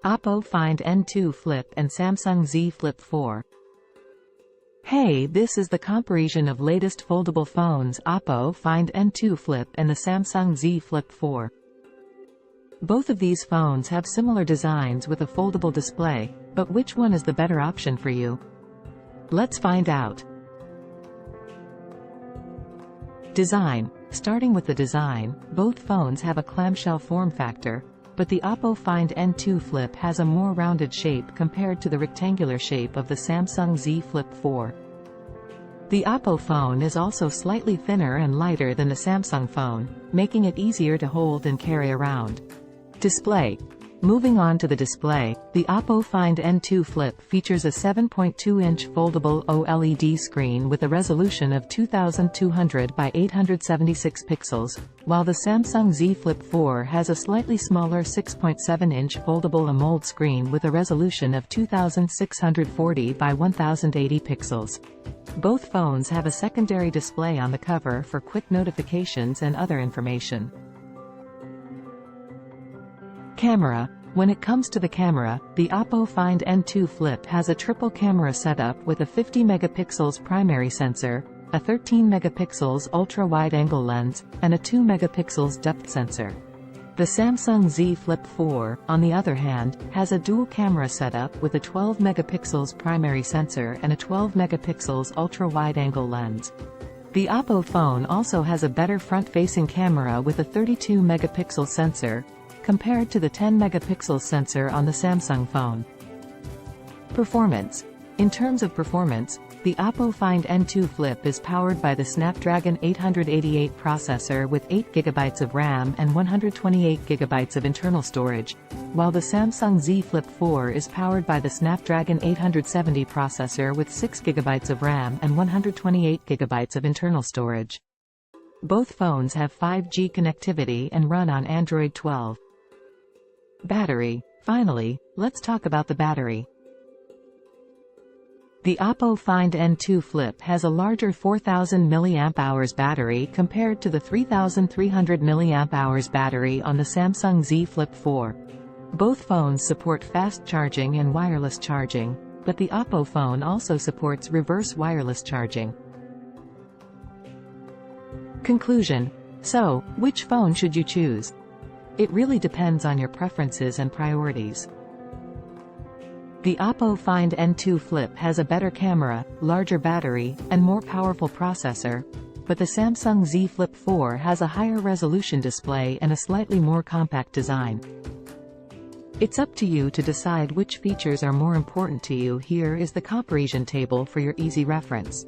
Oppo Find N2 Flip and Samsung Z Flip 4. Hey, this is the comparison of latest foldable phones Oppo Find N2 Flip and the Samsung Z Flip 4. Both of these phones have similar designs with a foldable display, but which one is the better option for you? Let's find out. Design. Starting with the design, both phones have a clamshell form factor, but the Oppo Find N2 Flip has a more rounded shape compared to the rectangular shape of the Samsung Z Flip 4. The Oppo phone is also slightly thinner and lighter than the Samsung phone, making it easier to hold and carry around. Display. Moving on to the display, the Oppo Find N2 Flip features a 7.2-inch foldable OLED screen with a resolution of 2200 by 876 pixels, while the Samsung Z Flip 4 has a slightly smaller 6.7-inch foldable AMOLED screen with a resolution of 2640 by 1080 pixels. Both phones have a secondary display on the cover for quick notifications and other information. Camera. When it comes to the camera, the Oppo Find N2 Flip has a triple camera setup with a 50 megapixels primary sensor, a 13 megapixels ultra-wide-angle lens, and a 2 megapixels depth sensor. The Samsung Z Flip 4, on the other hand, has a dual camera setup with a 12 megapixels primary sensor and a 12 megapixels ultra-wide-angle lens. The Oppo phone also has a better front-facing camera with a 32 megapixel sensor, compared to the 10 megapixel sensor on the Samsung phone. Performance. In terms of performance, the Oppo Find N2 Flip is powered by the Snapdragon 888 processor with 8GB of RAM and 128GB of internal storage, while the Samsung Z Flip 4 is powered by the Snapdragon 870 processor with 6GB of RAM and 128GB of internal storage. Both phones have 5G connectivity and run on Android 12. Battery. Finally, let's talk about the battery. The Oppo Find N2 Flip has a larger 4000 mAh battery compared to the 3300 mAh battery on the Samsung Z Flip 4. Both phones support fast charging and wireless charging, but the Oppo phone also supports reverse wireless charging. Conclusion. So, which phone should you choose? It really depends on your preferences and priorities. The Oppo Find N2 Flip has a better camera, larger battery, and more powerful processor, but the Samsung Z Flip 4 has a higher resolution display and a slightly more compact design. It's up to you to decide which features are more important to you. Here is the comparison table for your easy reference.